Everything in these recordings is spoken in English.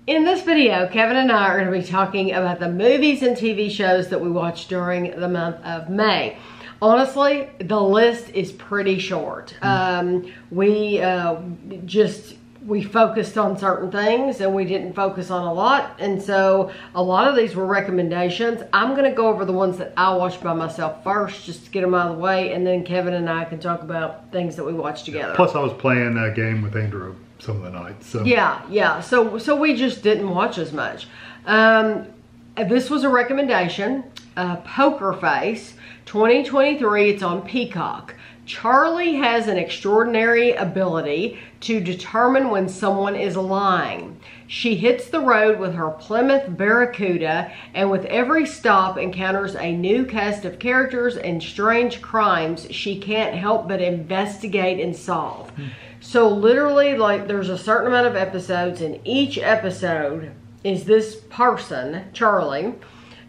In this video, Kevin and I are going to be talking about the movies and TV shows that we watched during the month of May. Honestly, the list is pretty short. We focused on certain things and we didn't focus on a lot. And so a lot of these were recommendations. I'm going to go over the ones that I watched by myself first, just to get them out of the way. And then Kevin and I can talk about things that we watched together. Plus I was playing a game with Andrew some of the nights. So. Yeah. So we just didn't watch as much. This was a recommendation. Poker Face 2023. It's on Peacock. Charlie has an extraordinary ability to determine when someone is lying. She hits the road with her Plymouth Barracuda and with every stop encounters a new cast of characters and strange crimes she can't help but investigate and solve. So literally, like, there's a certain amount of episodes, and each episode is this person, Charlie,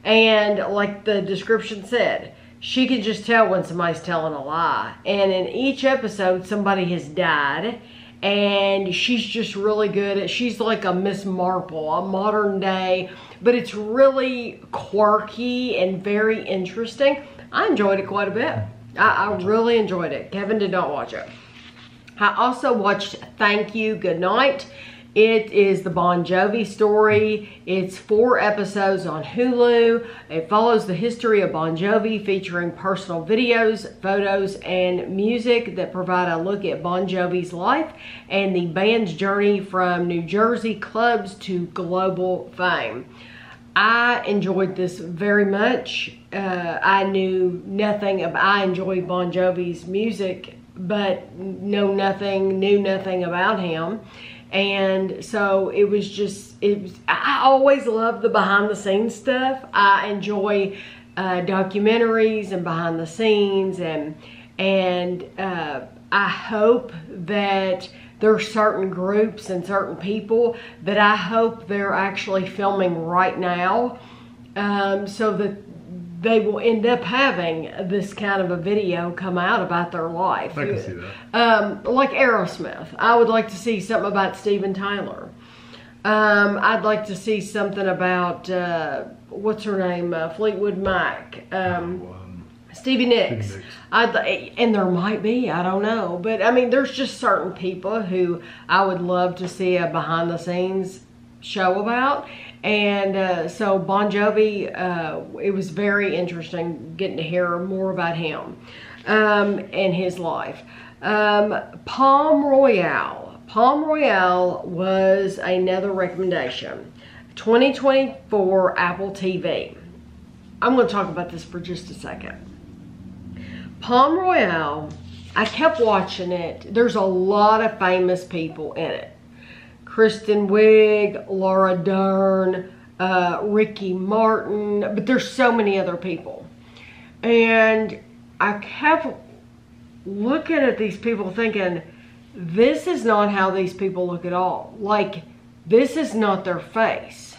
and like the description said, she can just tell when somebody's telling a lie. And in each episode, somebody has died, and she's just really good at, she's like a Miss Marple, a modern day, but it's really quirky and very interesting. I enjoyed it quite a bit. I really enjoyed it. Kevin did not watch it. I also watched Thank You, Good Night. It is the Bon Jovi story. It's 4 episodes on Hulu. It follows the history of Bon Jovi, featuring personal videos, photos, and music that provide a look at Bon Jovi's life and the band's journey from New Jersey clubs to global fame. I enjoyed this very much. I knew nothing about, I enjoyed Bon Jovi's music, but knew nothing about him. And so it was just, I always love the behind the scenes stuff. I enjoy documentaries and behind the scenes, and I hope that there are certain groups and certain people that I hope they're actually filming right now, so that they will end up having this kind of a video come out about their life. I can see that. Like Aerosmith. I would like to see something about Steven Tyler. I'd like to see something about, what's her name? Fleetwood Mac. Stevie Nicks. And there might be, I don't know. But I mean, there's just certain people who I would love to see a behind the scenes show about. And so Bon Jovi, it was very interesting getting to hear more about him and his life. Palm Royale. Palm Royale was another recommendation. 2024 Apple TV. I'm going to talk about this for just a second. Palm Royale, I kept watching it. There's a lot of famous people in it. Kristen Wiig, Laura Dern, Ricky Martin, but there's so many other people. And I kept looking at these people thinking, this is not how these people look at all. Like, this is not their face.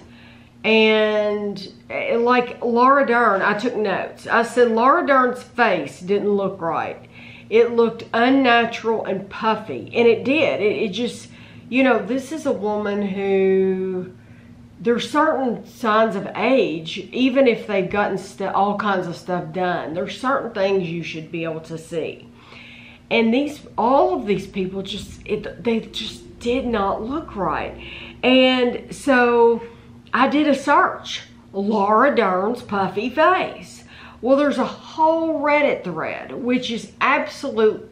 And like Laura Dern, I took notes. I said Laura Dern's face didn't look right. It looked unnatural and puffy. And it did. It just... You know, this is a woman who, there's certain signs of age, even if they've gotten all kinds of stuff done, there's certain things you should be able to see. And all of these people they just did not look right. And so I did a search, Laura Dern's puffy face. Well, there's a whole Reddit thread, which is absolutely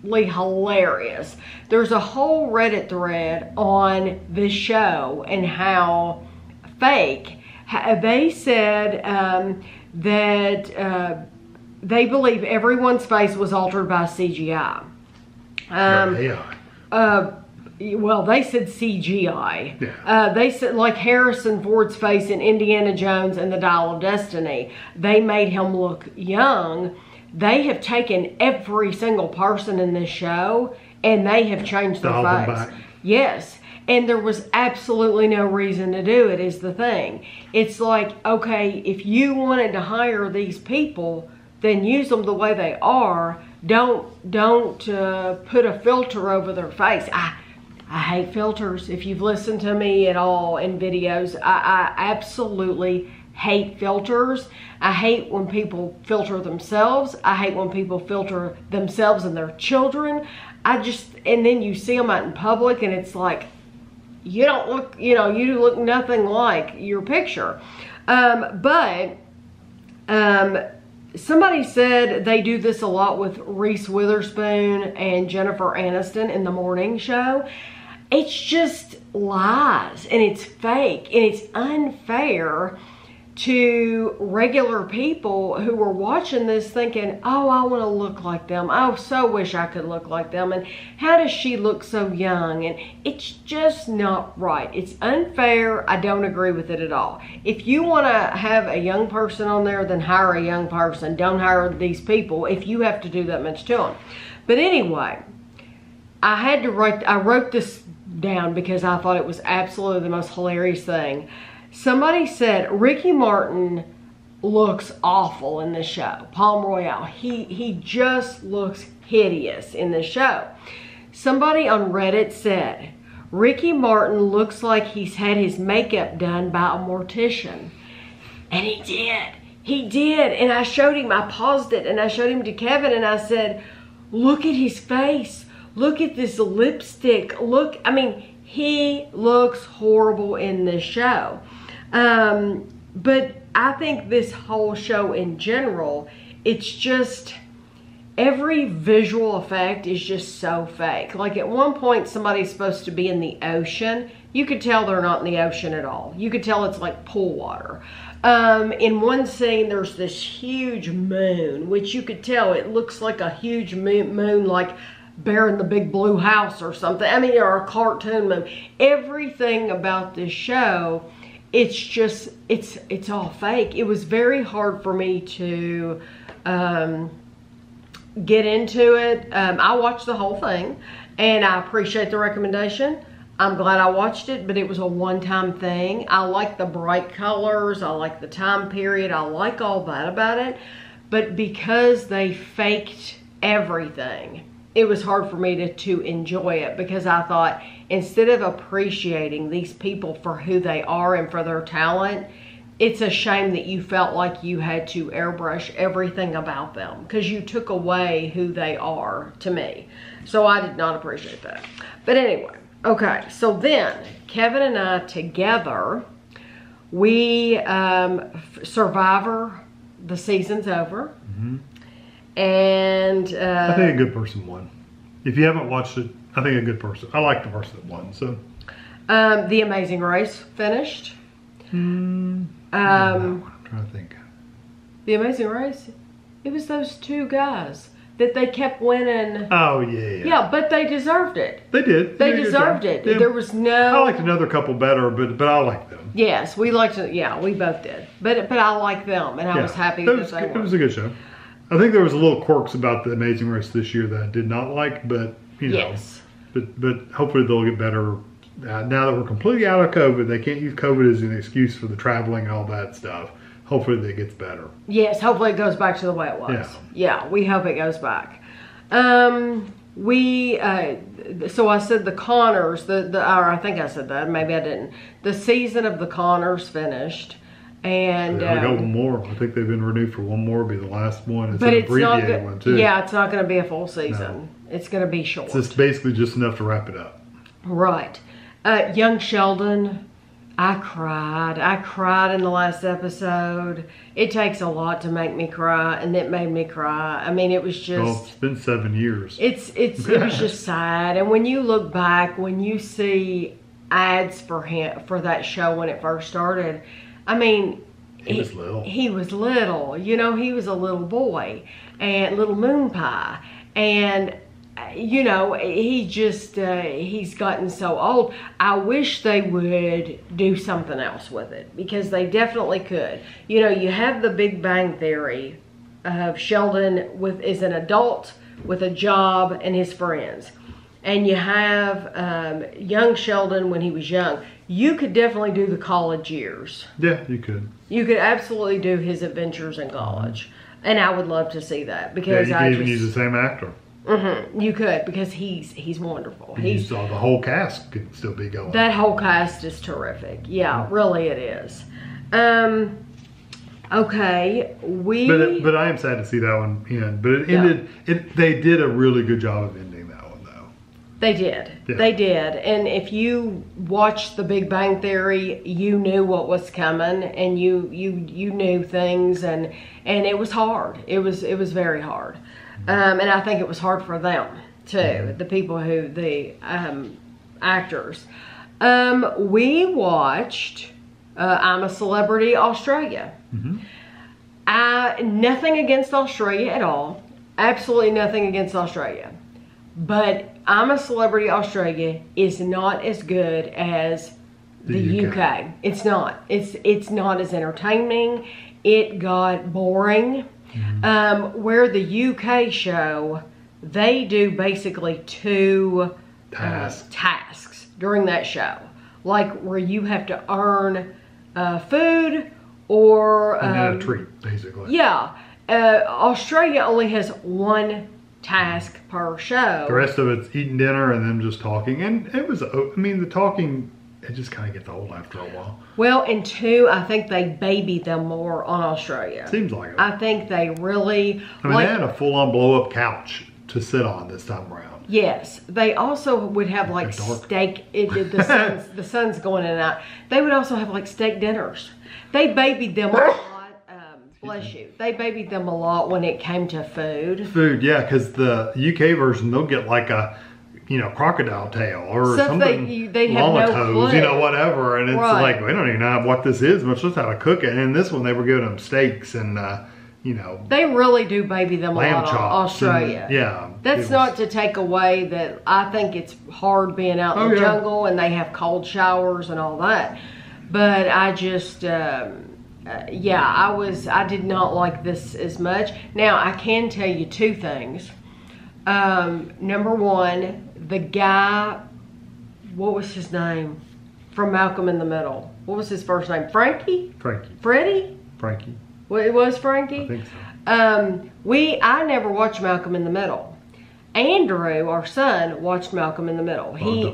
hilarious. There's a whole Reddit thread on this show and how fake. They said that they believe everyone's face was altered by CGI. Well, they said CGI. Yeah. They said, like Harrison Ford's face in Indiana Jones and the Dial of Destiny, they made him look young. They have taken every single person in this show and they have changed their face. Yes. And there was absolutely no reason to do it, is the thing. It's like, okay, if you wanted to hire these people, then use them the way they are. Don't put a filter over their face. I hate filters. If you've listened to me at all in videos, I absolutely hate filters. I hate when people filter themselves. I hate when people filter themselves and their children. And then you see them out in public and it's like, you don't look, you look nothing like your picture. Somebody said they do this a lot with Reese Witherspoon and Jennifer Aniston in the morning show. It's just lies and it's fake and it's unfair to regular people who are watching this thinking, oh, I want to look like them. I so wish I could look like them. And how does she look so young? And it's just not right. It's unfair. I don't agree with it at all. If you want to have a young person on there, then hire a young person. Don't hire these people if you have to do that much to them. But anyway, I wrote this down because I thought it was absolutely the most hilarious thing. Somebody said Ricky Martin looks awful in this show. Palm Royale. He just looks hideous in this show. Somebody on Reddit said Ricky Martin looks like he's had his makeup done by a mortician. And he did. He did. And I showed him, I paused it and I showed him to Kevin and I said, look at his face. Look at this lipstick. Look, I mean, he looks horrible in this show. But I think this whole show in general, it's just, every visual effect is just so fake. Like at one point, somebody's supposed to be in the ocean. You could tell they're not in the ocean at all. You could tell it's like pool water. In one scene, there's this huge moon, which you could tell it looks like a huge moon, like Bear in the Big Blue House or something. I mean, or a cartoon moon. Everything about this show, it's just, it's all fake. It was very hard for me to get into it. I watched the whole thing and I appreciate the recommendation. I'm glad I watched it, but it was a one-time thing. I like the bright colors. I like the time period. I like all that about it. But because they faked everything, it was hard for me to enjoy it, because I thought, instead of appreciating these people for who they are and for their talent, it's a shame that you felt like you had to airbrush everything about them, because you took away who they are to me. So I did not appreciate that. But anyway, okay, so then Kevin and I together, we, Survivor, the season's over. Mm-hmm. And I think a good person won. If you haven't watched it, I think a good person. I like the person that won. So, The Amazing Race finished. I'm trying to think. The Amazing Race. It was those two guys that they kept winning. Oh yeah. Yeah, but they deserved it. They did. They deserved it. Yeah. There was no. I liked another couple better, but I liked them. Yes, we liked it. Yeah, we both did. But I liked them, and I was happy that they won. It was a good show. I think there was a little quirks about the Amazing Race this year that I did not like, but you know, yes. But hopefully they'll get better. Now that we're completely out of COVID, they can't use COVID as an excuse for the traveling and all that stuff. Hopefully it gets better. Yes, hopefully it goes back to the way it was. Yeah, we hope it goes back. So I said the Connors, or I think I said that, maybe I didn't. The season of the Connors finished. And I got one more. I think they've been renewed for one more. It'll be the last one. It's an abbreviated one too. Yeah, it's not going to be a full season. No. It's going to be short. It's basically just enough to wrap it up. Right. Young Sheldon, I cried. I cried in the last episode. It takes a lot to make me cry, and it made me cry. I mean, it was just. Well, it's been 7 years. It was just sad. And when you look back, when you see ads for that show when it first started. I mean, he was little. He was little. You know, he was a little boy and little moon pie. And, you know, he just, he's gotten so old. I wish they would do something else with it, because they definitely could. You know, you have the Big Bang Theory of Sheldon is an adult with a job and his friends. And you have young Sheldon when he was young. You could definitely do the college years. Yeah, you could. You could absolutely do his adventures in college. And I would love to see that, because you could even use the same actor. You could, because he's wonderful. And you saw the whole cast could still be going. That whole cast is terrific. Yeah, really it is. Okay, But I am sad to see that one end. But it ended. They did a really good job of ending that one, though. They did. Yeah. They did. And if you watched The Big Bang Theory, you knew what was coming, and you knew things, and it was hard. It was very hard. And I think it was hard for them too, the people the actors. We watched I'm a Celebrity Australia. Nothing against Australia at all. Absolutely nothing against Australia. But I'm a Celebrity Australia is not as good as the UK. It's not. It's not as entertaining. It got boring. Where the UK show, they do basically 2 tasks during that show. Like where you have to earn food or... and then a treat, basically. Yeah. Australia only has 1 task per show. The rest of it's eating dinner and then just talking. And it was, I mean, the talking, it just kind of gets old after a while. Well, and 2, I think they baby them more on Australia. Seems like it. I think they really... I mean, they had a full-on blow-up couch to sit on this time around. Yes. They also would have like steak. The sun's going in and out. They would also have like steak dinners. They babied them a lot. Bless you. They babied them a lot when it came to food. Food, yeah, because the UK version, they'll get like a, crocodile tail or something. They have llama no toes, clue. whatever. And it's like, we don't even know what this is, much less how to cook it. And in this one, they were giving them steaks and, They really do baby them a lot in Australia. Yeah. That's not to take away that I think it's hard being out in the jungle and they have cold showers and all that. But I just... I did not like this as much. Now, I can tell you 2 things. Number 1, the guy, what was his name? From Malcolm in the Middle. What was his first name? Frankie? Freddie? Frankie. Well, it was Frankie? I think so. I never watched Malcolm in the Middle. Andrew, our son, watched Malcolm in the Middle. He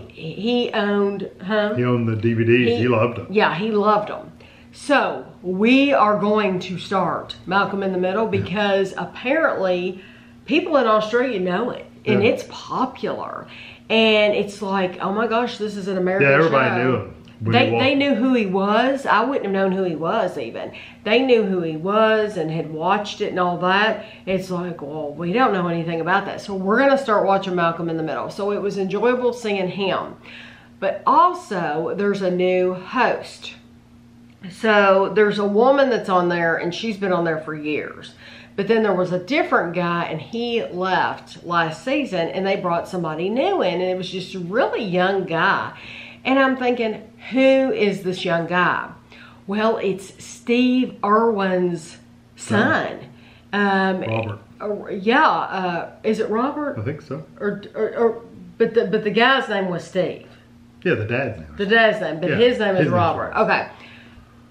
owned, He owned the DVDs. He loved them. Yeah, he loved them. So, we are going to start Malcolm in the Middle because apparently people in Australia know it. And it's popular. And it's like, oh my gosh, this is an American show. Yeah, everybody knew him. They knew who he was. I wouldn't have known who he was even. They knew who he was and had watched it and all that. It's like, well, we don't know anything about that. So we're going to start watching Malcolm in the Middle. So it was enjoyable seeing him. But also, there's a new host. So there's a woman that's on there and she's been on there for years. But then there was a different guy and he left last season and they brought somebody new in and it was just a really young guy. And I'm thinking, who is this young guy? Well, it's Steve Irwin's son. Robert. Is it Robert? I think so. But the guy's name was Steve. Yeah, the dad's name. The dad's name, but his name is Robert. Okay.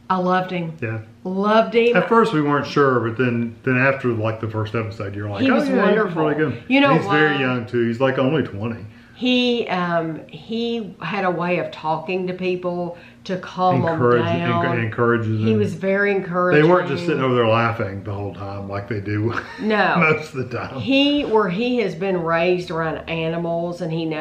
I loved him. Yeah. Loved him. At first we weren't sure, but then after like the first episode, you're like, he was wonderful. He was really good. You know, he's very young too. He's like only 20. He had a way of talking to people to calm them down. Encourages them. He was very encouraging. They weren't just sitting over there laughing the whole time like they do most of the time. He has been raised around animals and he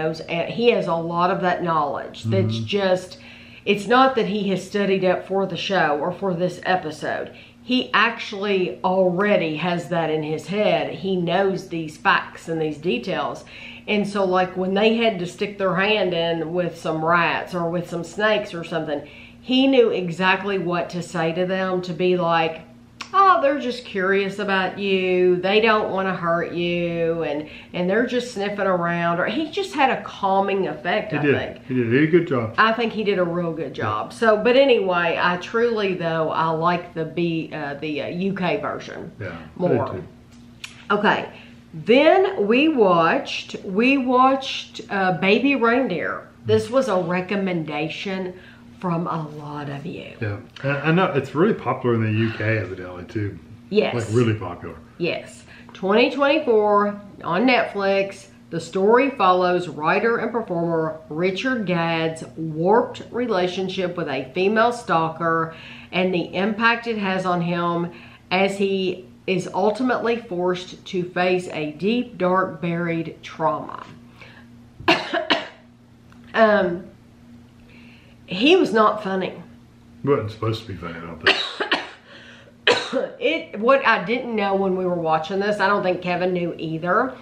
has a lot of that knowledge. That's just, it's not that he has studied up for the show or for this episode. He actually already has that in his head. He knows these facts and these details. And so like when they had to stick their hand in with some rats or with some snakes or something, he knew exactly what to say to them to be like, oh, they're just curious about you. They don't want to hurt you. And they're just sniffing around. Or he just had a calming effect, I think. He did a good job. I think he did a real good job. So, but anyway, I truly, though, I like the UK version more. I did too. Okay. Then we watched Baby Reindeer. This was a recommendation from a lot of you. Yeah, I know it's really popular in the UK evidently too. Yes. Like really popular. Yes. 2024 on Netflix. The story follows writer and performer Richard Gadd's warped relationship with a female stalker and the impact it has on him as he is ultimately forced to face a deep, dark, buried trauma. He was not funny. It wasn't supposed to be funny, I don't think. What I didn't know when we were watching this, I don't think Kevin knew either,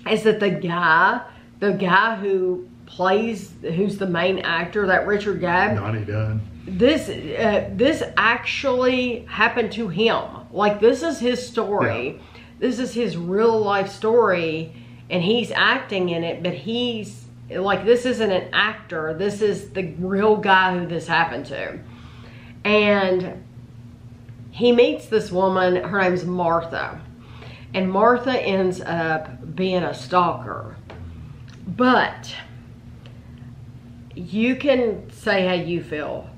is that the guy who plays, who's the main actor, that Richard Gadd, Donnie Dunn. This actually happened to him. Like, this is his story. Yeah. This is his real life story, and he's acting in it, but he's like, this isn't an actor. This is the real guy who this happened to. And he meets this woman, her name's Martha. And Martha ends up being a stalker. But you can say how you feel.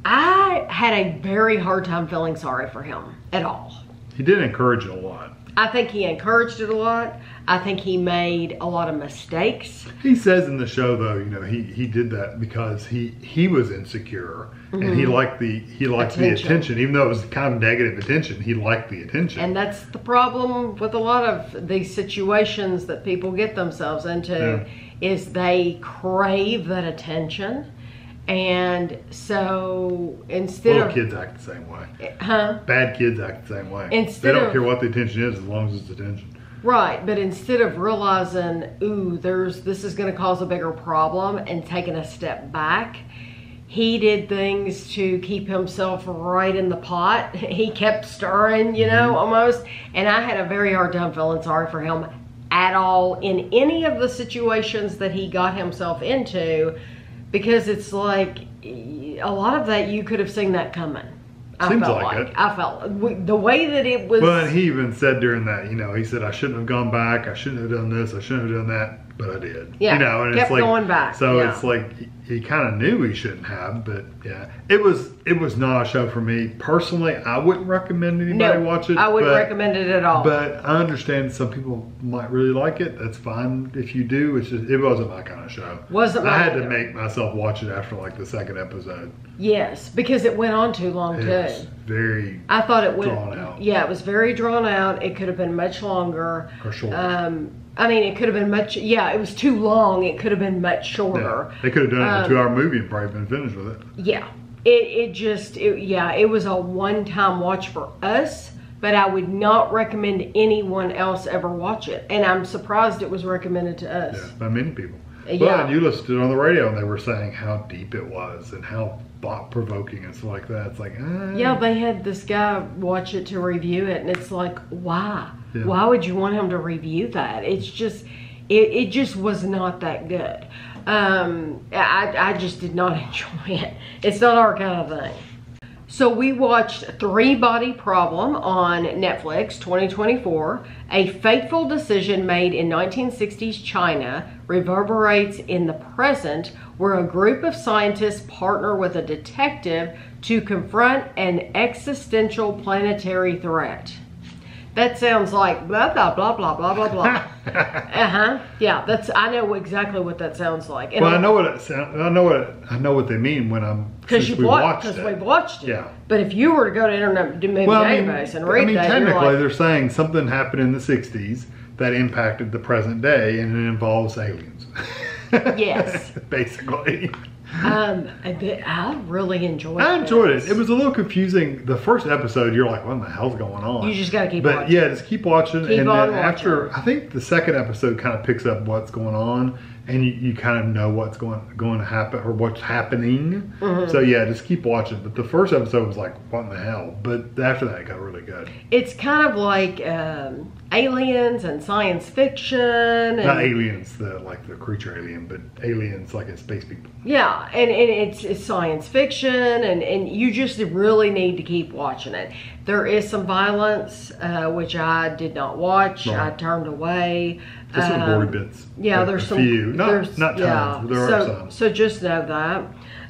I had a very hard time feeling sorry for him at all. He did encourage it a lot. I think he encouraged it a lot. I think he made a lot of mistakes. He says in the show, though, you know, he did that because he was insecure, and he liked the attention, even though it was kind of negative attention. He liked the attention, and that's the problem with a lot of these situations that people get themselves into, is they crave that attention. And so instead of kids act the same way. Huh? Bad kids act the same way. They don't care what the attention is as long as it's attention. Right, but instead of realizing, ooh, this is going to cause a bigger problem, and taking a step back, he did things to keep himself right in the pot. He kept stirring, you know, almost. And I had a very hard time feeling sorry for him at all in any of the situations that he got himself into, because it's like a lot of that you could have seen that coming. Seems like it. I felt the way that it was. Well, and he even said during that, you know, he said, I shouldn't have gone back. I shouldn't have done this. I shouldn't have done that. But I did. Yeah. You know, and kept it's like, going back. So it's like he kind of knew he shouldn't have, but yeah, it was not a show for me personally. I wouldn't recommend anybody watch it. I wouldn't recommend it at all. But I understand some people might really like it. That's fine if you do. It's just, it wasn't my kind of show. I had to make myself watch it after like the second episode. Yes, because it went on too long too. It was very. I thought it went drawn out. Yeah, it was very drawn out. It could have been much longer. Or shorter. I mean, it could have been much. Yeah, it was too long. It could have been much shorter. Yeah. They could have done it in a 2-hour movie and probably been finished with it. Yeah, it was a one-time watch for us. But I would not recommend anyone else ever watch it. And I'm surprised it was recommended to us. Yeah, by many people. Yeah. Well, and you listened to it on the radio, and they were saying how deep it was and how thought-provoking and stuff like that. It's like, yeah, they had this guy watch it to review it, and it's like, why? Yeah. Why would you want him to review that? It's just, it just was not that good. I just did not enjoy it. It's not our kind of thing. So we watched Three Body Problem on Netflix 2024. A fateful decision made in 1960s China reverberates in the present, where a group of scientists partner with a detective to confront an existential planetary threat. That sounds like blah, blah, blah, blah, blah, blah, blah. Yeah, I know exactly what that sounds like. And well, I know what it sounds. I know what they mean when we've watched it. Yeah. But if you were to go to Internet Movie Database and read that, technically they're saying something happened in the 60s that impacted the present day, and it involves aliens. Yes. Basically. I really enjoyed it. I enjoyed it. It was a little confusing. The first episode, you're like, what in the hell's going on? You just got to keep watching. But yeah, just keep watching. Keep and on then after, I think the second episode kind of picks up what's going on, and you kind of know what's going to happen or what's happening. Mm-hmm. So yeah, just keep watching. But the first episode was like, what in the hell? But after that, it got really good. It's kind of like aliens and science fiction. And, not aliens, like the creature alien, but aliens like in space people. Yeah, and it's science fiction, and you just really need to keep watching it. There is some violence, which I did not watch. Right. I turned away. There's some gory bits. Yeah, there's some few. Not tons, but there are some. So just know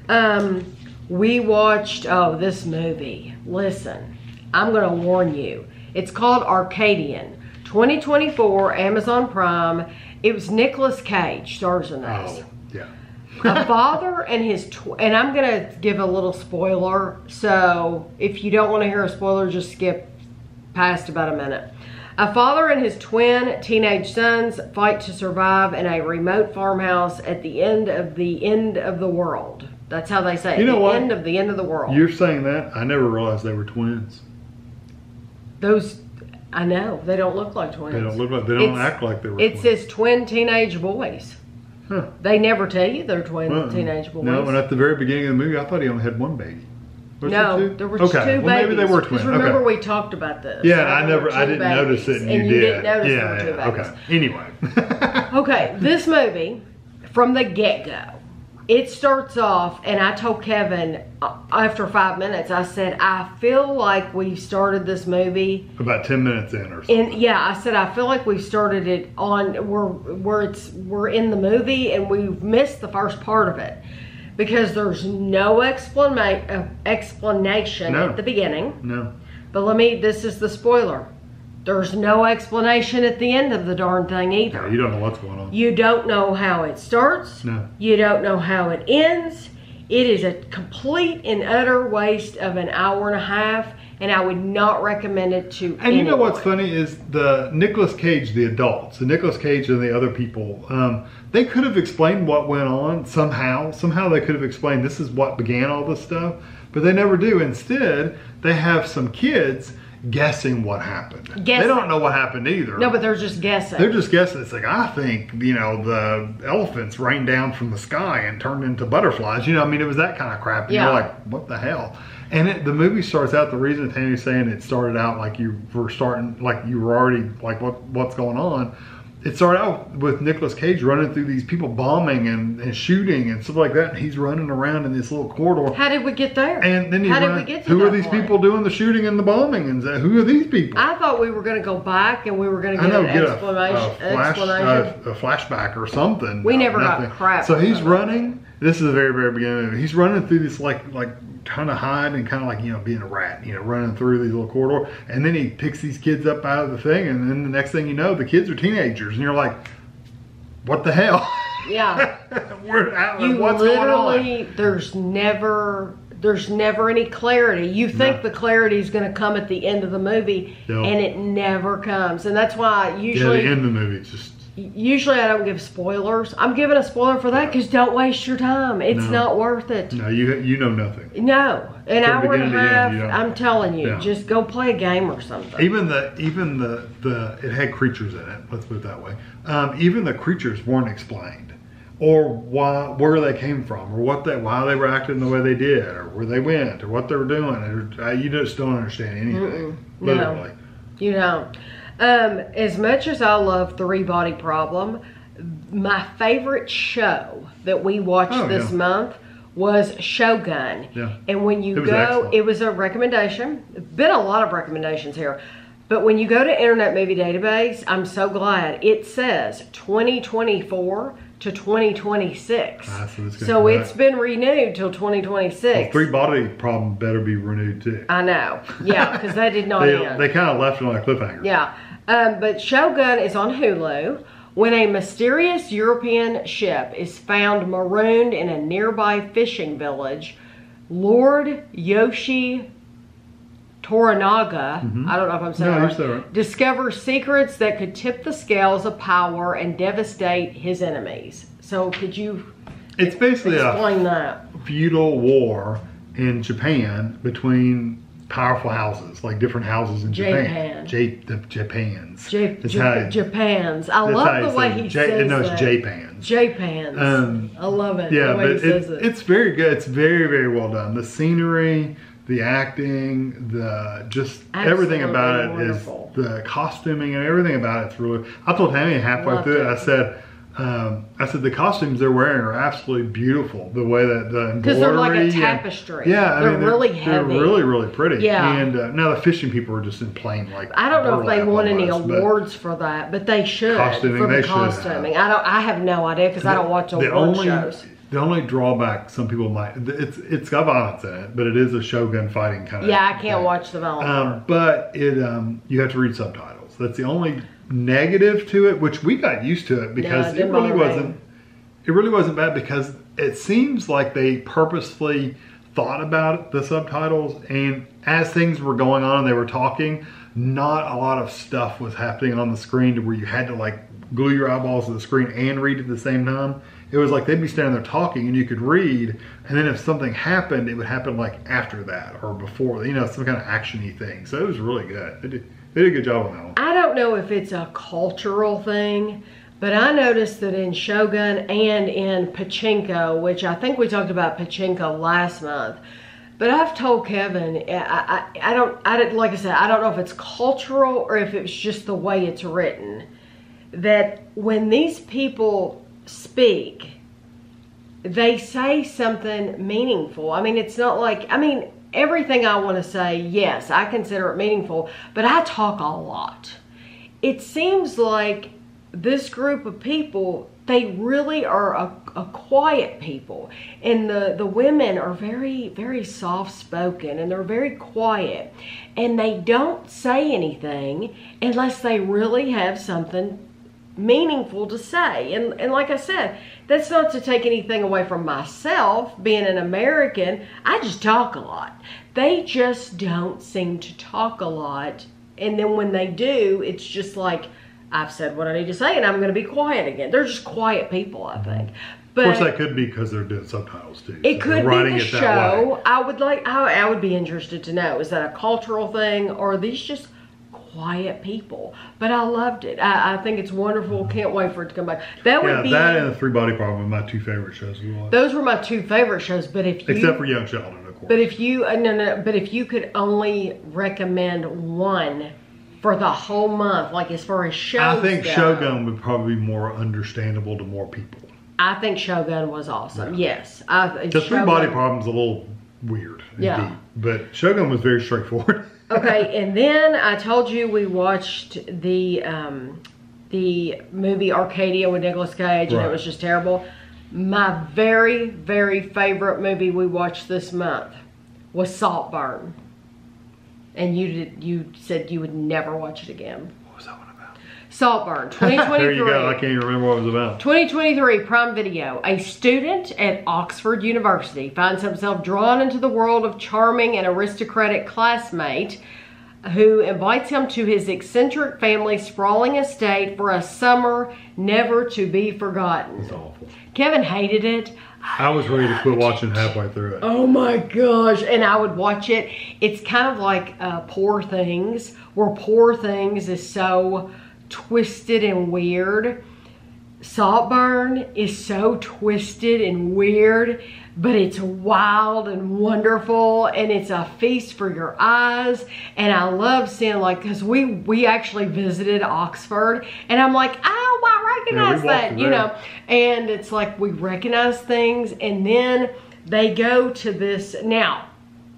that. We watched this movie. Listen, I'm going to warn you. It's called Arcadian. 2024, Amazon Prime. It was Nicolas Cage stars in this. Oh, yeah. A father and his and I'm gonna give a little spoiler. So if you don't want to hear a spoiler, just skip past about a minute. A father and his twin teenage sons fight to survive in a remote farmhouse at the end of the world. That's how they say it. You know what? End of the world. You're saying that? I never realized they were twins. Those, I know, they don't look like twins. They don't look like, they don't act like they were it twins. says twin teenage boys. Huh. They never tell you they're twin teenage boys. No, and at the very beginning of the movie, I thought he only had one baby. Was No, there were two babies. Well, maybe they were twins. Because remember Okay. we talked about this. Yeah, There I were two didn't notice it, babies, and you you did. didn't notice Yeah, there were two babies. okay. Anyway. Okay, this movie, from the get-go, it starts off, and I told Kevin after 5 minutes, I said, I feel like we started this movie About 10 minutes in or something. yeah, I said I feel like we started it on we're in the movie and we've missed the first part of it because there's no explanation No. at the beginning. No. But this is the spoiler. There's no explanation at the end of the darn thing either. No, you don't know what's going on. You don't know how it starts. No. You don't know how it ends. It is a complete and utter waste of an hour and a half, and I would not recommend it to anyone. And you know what's funny is the Nicolas Cage, the adults, the Nicolas Cage and the other people, they could have explained what went on somehow. Somehow they could have explained this is what began all this stuff, but they never do. Instead, they have some kids guessing what happened. Guessing. They don't know what happened either. No, but they're just guessing. They're just guessing. It's like, I think, the elephants rained down from the sky and turned into butterflies. It was that kind of crap. And Yeah. you're like, what the hell? And the movie starts out, the reason Tammy's saying it started out like you were already, like, what's going on? It started out with Nicolas Cage running through these people bombing and shooting and stuff like that. And he's running around in this little corridor. How did we get there? And then How did we get to who that are these point? people doing the shooting and the bombing? And who are these people? I thought we were going to go back and we were going to get an explanation. A flashback or something. We never got crap. So he's running. This is the very, very beginning of the movie. He's running through this like trying to hide and kind of like, being a rat, running through these little corridor. And then he picks these kids up out of the thing. And then the next thing you know, the kids are teenagers. And you're like, what the hell? Yeah. What's going on? There's never any clarity. You think the clarity is going to come at the end of the movie, and it never comes. And that's why usually the end of the movie it's just. Usually I don't give spoilers. I'm giving a spoiler for that because don't waste your time. It's not worth it. No, you know nothing. No, an hour and a half. End, I'm telling you, just go play a game or something. Even the it had creatures in it. Let's put it that way. Even the creatures weren't explained, or where they came from, or why they were acting the way they did, or where they went, or what they were doing. You just don't understand anything. Literally. No, you don't. As much as I love Three Body Problem, my favorite show that we watched this month was Shogun. Yeah. And when you go, excellent. it was a recommendation. Been a lot of recommendations here. But when you go to Internet Movie Database, I'm so glad. It says 2024 to 2026. So it's been renewed till 2026. Well, Three Body Problem better be renewed too. I know. Yeah, because they did not end. They kind of left it on a cliffhanger. Yeah. But Shogun is on Hulu. When a mysterious European ship is found marooned in a nearby fishing village, Lord Yoshi Toranaga, I don't know if I'm saying that right, discovers secrets that could tip the scales of power and devastate his enemies. So could you It's basically explain that? Feudal war in Japan between powerful houses, like different houses in Japan. Japans. Japans. I love the way he says No, it's that. Japans. Japans. I love it. Yeah, the way but he says it. It's very good. It's very, very well done. The scenery, the acting, everything about it wonderful. is the costuming and everything about it's really. I told Tammy halfway through it, I said the costumes they're wearing are absolutely beautiful. The way that the embroidery, because they're like a tapestry. Yeah, they're really heavy. They're really, really pretty. Yeah. And now the fishing people are just in plain like. I don't know if they won any almost, awards for that, but they should costuming, for the they should costuming. I have no idea because I don't watch award shows. The only drawback some people might, it's got violence in it, but it is a Shogun fighting kind of. Yeah, I can't watch the violence. But you have to read subtitles. That's the only negative to it, which we got used to it because it really wasn't. It really wasn't bad because it seems like they purposefully thought about the subtitles, and as things were going on and they were talking, not a lot of stuff was happening on the screen to where you had to like glue your eyeballs to the screen and read at the same time. It was like they'd be standing there talking and you could read, and then if something happened, it would happen like after that or before, you know, some kind of action-y thing. So it was really good. They did a good job on that one. I don't know if it's a cultural thing, but I noticed that in Shogun and in Pachinko, which I think we talked about Pachinko last month, but I've told Kevin, I don't, like I said, I don't know if it's cultural or if it's just the way it's written, that when these people speak, they say something meaningful. I mean, it's not like, I mean, everything I want to say, yes, I consider it meaningful, but I talk a lot. It seems like this group of people, they really are a quiet people, and the women are very, very soft-spoken, and they're very quiet, and they don't say anything unless they really have something meaningful to say. And like I said, that's not to take anything away from myself being an American. I just talk a lot. They just don't seem to talk a lot, and then when they do, it's just like, I've said what I need to say and I'm going to be quiet again. They're just quiet people, I think. But of course, that could be because they're doing subtitles too. It could be the show. I would be interested to know, is that a cultural thing or are these just quiet people? But I loved it. I think it's wonderful. Can't wait for it to come back. That would be that and the Three Body Problem were my two favorite shows we watched. Those were my two favorite shows. But if you, except for Young Sheldon, of course. But if you but if you could only recommend one for the whole month, like as far as shows I think go, Shogun would probably be more understandable to more people. I think Shogun was awesome. Yeah. Yes. The Three Body Problem's a little weird and deep, but Shogun was very straightforward. Okay, and then I told you we watched the movie Arcadia with Nicolas Cage, and it was just terrible. My very, very favorite movie we watched this month was Saltburn. And you said you would never watch it again. What was that one about? Saltburn, 2023. There you go. I can't even remember what it was about. 2023, Prime Video. A student at Oxford University finds himself drawn into the world of charming and aristocratic classmate who invites him to his eccentric family's sprawling estate for a summer never to be forgotten. It's awful. Kevin hated it. I was ready to quit watching halfway through it. Oh my gosh. And I would watch it. It's kind of like Poor Things, where Poor Things is so twisted and weird. Saltburn is so twisted and weird, but it's wild and wonderful, and it's a feast for your eyes. And I love seeing, like, because we actually visited Oxford, and I'm like, oh, I recognize that, you know. And it's like we recognize things, and then they go to this. Now,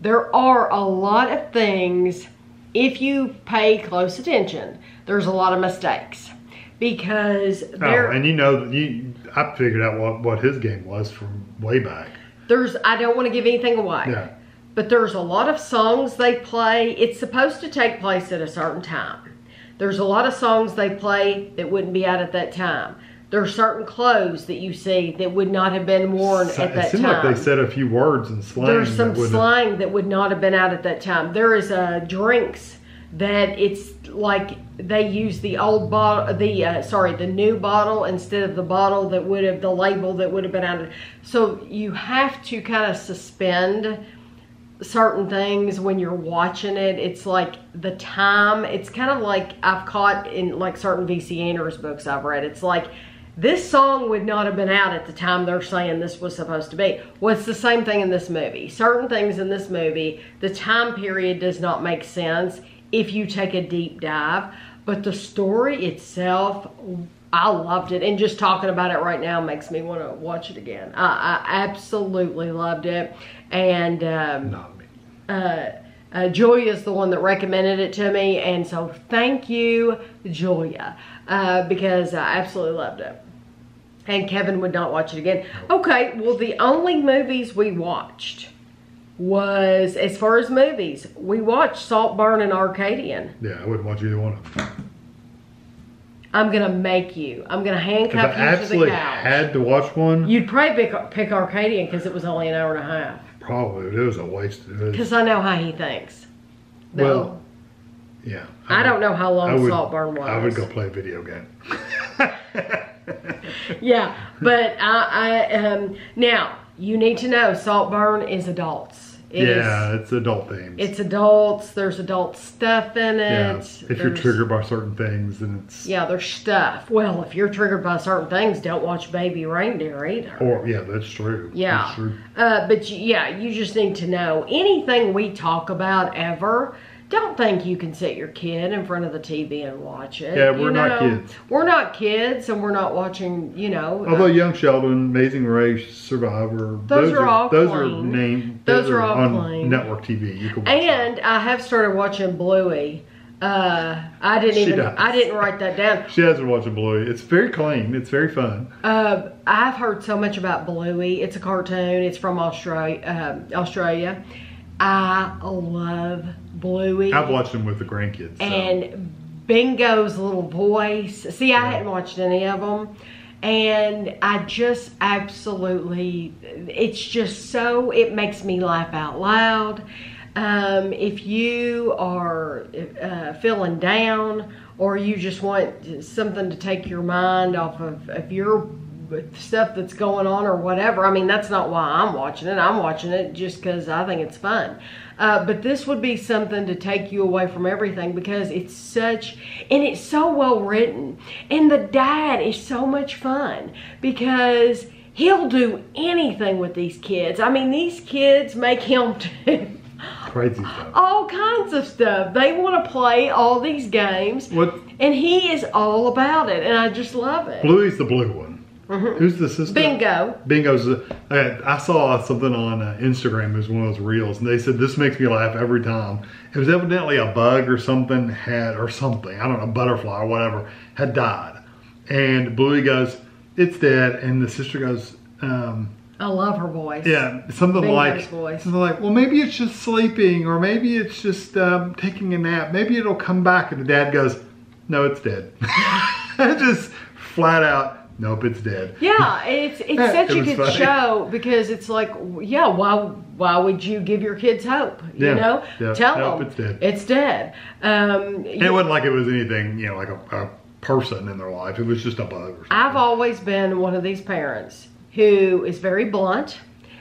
there are a lot of things, if you pay close attention, there's a lot of mistakes. Because and you know, I figured out what his game was from way back. I don't want to give anything away. Yeah. But there's a lot of songs they play. It's supposed to take place at a certain time. There's a lot of songs they play that wouldn't be out at that time. There are certain clothes that you see that would not have been worn at that time. It seemed like they said a few words in slang. There's some slang that would not have been out at that time. There is drinks that it's like they use the old bottle, the new bottle instead of the bottle that would have, the label that would have been out. So you have to kind of suspend certain things when you're watching it. It's like the time, it's kind of like I've caught in like certain V.C. Anders books I've read. It's like this song would not have been out at the time they're saying this was supposed to be. Well, it's the same thing in this movie. Certain things in this movie, the time period does not make sense if you take a deep dive, but the story itself, I loved it, and just talking about it right now makes me want to watch it again. I absolutely loved it, and not me. Julia is the one that recommended it to me, and so thank you, Julia, because I absolutely loved it. And Kevin would not watch it again. Okay, well, the only movies we watched was, as far as movies, we watched Saltburn and Arcadian. Yeah, I wouldn't watch either one of them. I'm gonna make you. I'm gonna If I handcuff you to the absolutely couch. had to watch one, You'd probably pick Arcadian because it was only an hour and a half. probably it was a waste. Because I know how he thinks. Well, yeah. I don't know how long Saltburn was. I would go play a video game. Yeah, but now you need to know Saltburn is adults. It's adult themes. It's adults. There's adult stuff in it. Yeah. If you're triggered by certain things, then it's there's stuff. Well, if you're triggered by certain things, don't watch Baby Reindeer either. Or that's true. Yeah, that's true. but you just need to know anything we talk about ever. Don't think you can sit your kid in front of the TV and watch it. Yeah, we're not kids. We're not kids, and we're not watching, Although Young Sheldon, Amazing Race, Survivor, those are all those clean. Those are all on clean. network TV. You can watch and I have started watching Bluey. I didn't write that down. She hasn't watched Bluey. It's very clean. It's very fun. I've heard so much about Bluey. It's a cartoon. It's from Australia. I love Bluey. I've watched them with the grandkids. So. And Bingo's little voice. See, I hadn't watched any of them. And I just absolutely, it's just so, it makes me laugh out loud. If you are feeling down or you just want something to take your mind off of your stuff that's going on or whatever. I mean, that's not why I'm watching it. I'm watching it just because I think it's fun. But this would be something to take you away from everything because it's so well written. And the dad is so much fun because he'll do anything with these kids. I mean, these kids make him do crazy stuff. All kinds of stuff. They want to play all these games. And he is all about it. And I just love it. Bluey's the blue one. Mm-hmm. Who's the sister? Bingo. Bingo's. I saw something on Instagram. It was one of those reels, and they said this makes me laugh every time. It was evidently a bug or something I don't know, butterfly or whatever had died, and Bluey goes, "It's dead," and the sister goes, I love her voice. Yeah, something like, well, maybe it's just sleeping, or maybe it's just taking a nap. Maybe it'll come back, and the dad goes, "No, it's dead." Just flat out. Nope, it's dead. Yeah, it's such a good show because it's like, why would you give your kids hope? You know, tell them it's dead. It's dead. And it wasn't like it was anything, like a person in their life. It was just a bug or something. I've always been one of these parents who is very blunt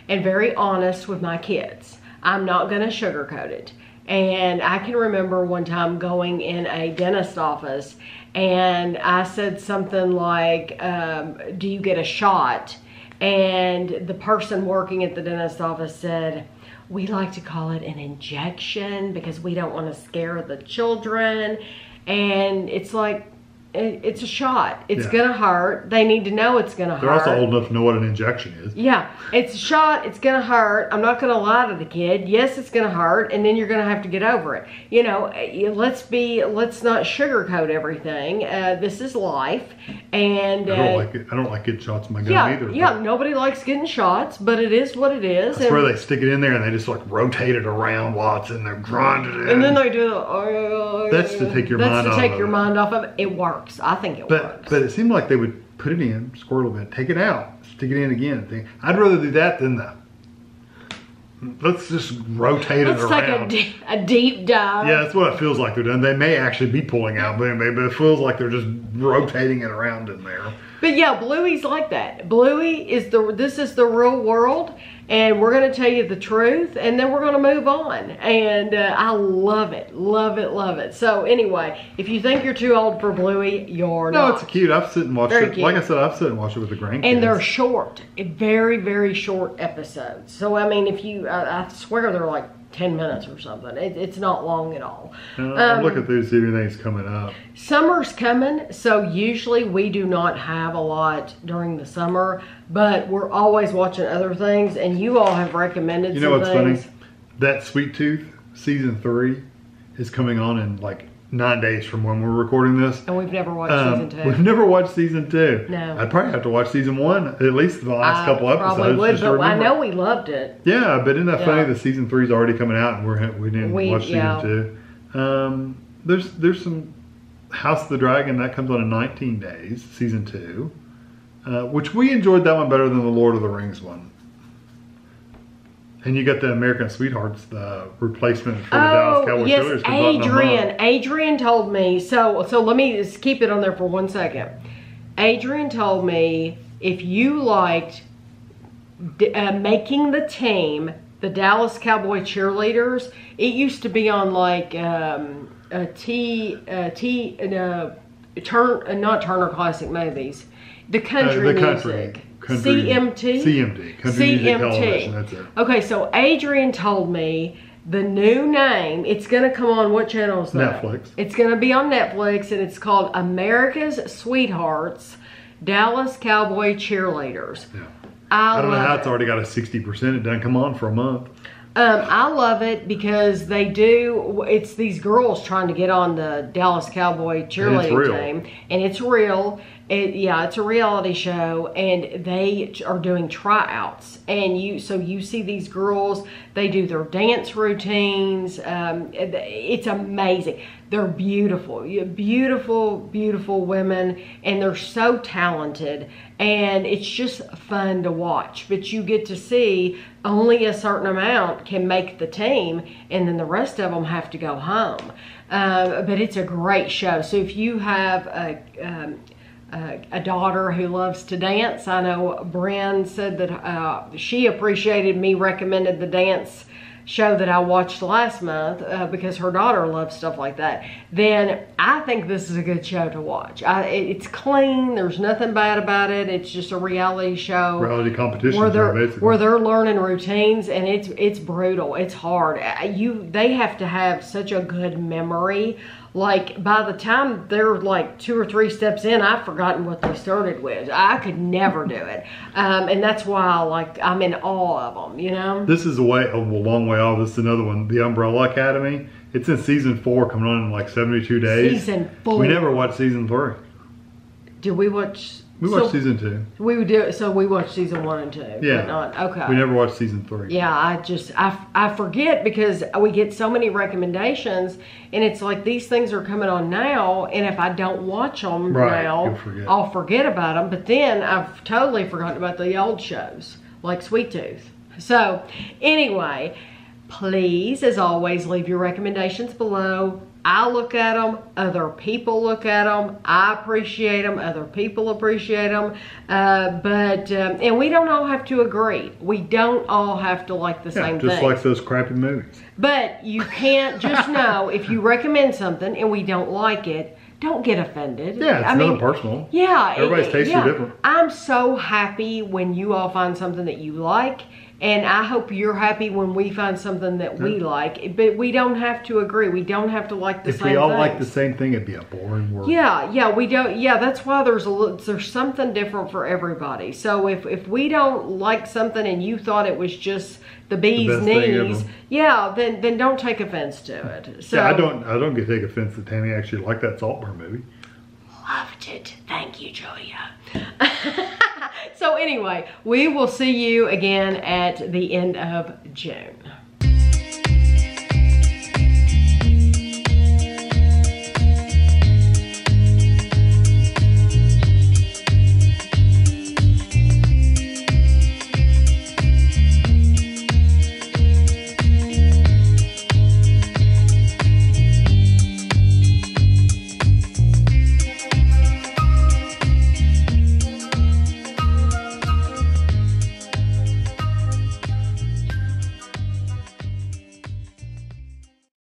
and very honest with my kids. I'm not going to sugarcoat it. And I can remember one time going in a dentist office and I said something like, do you get a shot? And the person working at the dentist office said, we like to call it an injection because we don't want to scare the children. And it's like, it's a shot. It's gonna hurt. They need to know it's gonna hurt. They're also old enough to know what an injection is. Yeah, it's a shot. It's gonna hurt. I'm not gonna lie to the kid. Yes, it's gonna hurt, and then you're gonna have to get over it. Let's not sugarcoat everything. This is life, and I don't like it. I don't like getting shots in my gun either. Yeah, nobody likes getting shots, but it is what it is. That's where they stick it in there and they just like rotate it around while it's in there, grind it in. And then they do that's to take your mind off. That's to take your mind off of it. It works. I think it works. But it seemed like they would put it in, squirt a little bit, take it out, stick it in again. I'd rather do that than let's just rotate it around. Let's take a deep dive. Yeah, that's what it feels like they're doing. They may actually be pulling out, but it feels like they're just rotating it around in there. But yeah, Bluey's like that. Bluey is this is the real world, and we're going to tell you the truth, and then we're going to move on. And I love it, love it, love it. So anyway, if you think you're too old for Bluey, you're not. No, it's cute. I've sit and watched it. Cute. Like I said, I've sit and watched it with the grandkids. And they're short, very, very short episodes. So I mean, if you, I swear they're like 10 minutes or something. It's not long at all. I'm looking through to see if anything's coming up. Summer's coming, so usually we do not have a lot during the summer, but we're always watching other things, and you all have recommended some things. You know what's funny? That Sweet Tooth season 3 is coming on in like 9 days from when we're recording this. And we've never watched season 2. We've never watched season 2. No. I'd probably have to watch season 1, at least the last couple episodes. Probably would, but I know we loved it. Yeah, but isn't that funny that season 3 is already coming out and we didn't watch season 2? There's some House of the Dragon, that comes on in 19 days, season 2. Which we enjoyed that one better than the Lord of the Rings one. And you got the American Sweethearts, the replacement for the Dallas Cowboys. Yes, Adrian told me. So let me just keep it on there for 1 second. Adrian told me if you liked making the team, the Dallas Cowboy cheerleaders, it used to be on like not Turner Classic Movies, the country music. CMT? Country Music Television, that's it. Okay, so Adrian told me the new name, it's going to come on, what channel is that? Netflix. It's going to be on Netflix, and it's called America's Sweethearts, Dallas Cowboy Cheerleaders. Yeah. I don't know how it's already got a 60%. It doesn't come on for a month. I love it because it's these girls trying to get on the Dallas Cowboy cheerleading team, and it's real. It's a reality show, and they are doing tryouts, and you see these girls, they do their dance routines. It's amazing. They're beautiful, beautiful women, and they're so talented, and it's just fun to watch. But you get to see only a certain amount can make the team, and then the rest of them have to go home. But it's a great show. So if you have a daughter who loves to dance, I know Bryn said that she appreciated me recommended the dance show that I watched last month because her daughter loves stuff like that, then I think this is a good show to watch. It's clean. There's nothing bad about it. It's just a reality show. Reality competition where they're learning routines, and it's brutal. It's hard. They have to have such a good memory. Like, by the time they're like 2 or 3 steps in, I've forgotten what they started with. I could never do it. And that's why I'm in awe of them, you know? This is a long way off. This is another one. The Umbrella Academy. It's in season 4, coming on in like 72 days. Season 4. We never watched season 3. Did we watch? We watched season 2. We watched season 1 and 2. Yeah. But not, okay. We never watched season 3. Yeah, I forget because we get so many recommendations, and it's like these things are coming on now, and if I don't watch them now, I'll forget about them. But then I've totally forgotten about the old shows, like Sweet Tooth. So anyway, please, as always, leave your recommendations below. I look at them, other people look at them, I appreciate them, other people appreciate them, and we don't all have to agree. We don't all have to like the same thing. Just like those crappy movies. But you can't just know if you recommend something and we don't like it, don't get offended. Yeah, it's nothing personal. Yeah. Everybody's tastes are different. I'm so happy when you all find something that you like. And I hope you're happy when we find something that we like. But we don't have to agree. We don't have to like the same thing. If we all like the same thing, it'd be a boring world. Yeah, we don't. Yeah, that's why there's something different for everybody. So if we don't like something and you thought it was just the bee's knees, then don't take offense to it. So I don't get to take offense that Tammy actually liked that Saltburn movie. Loved it. Thank you, Julia. So anyway, we will see you again at the end of June.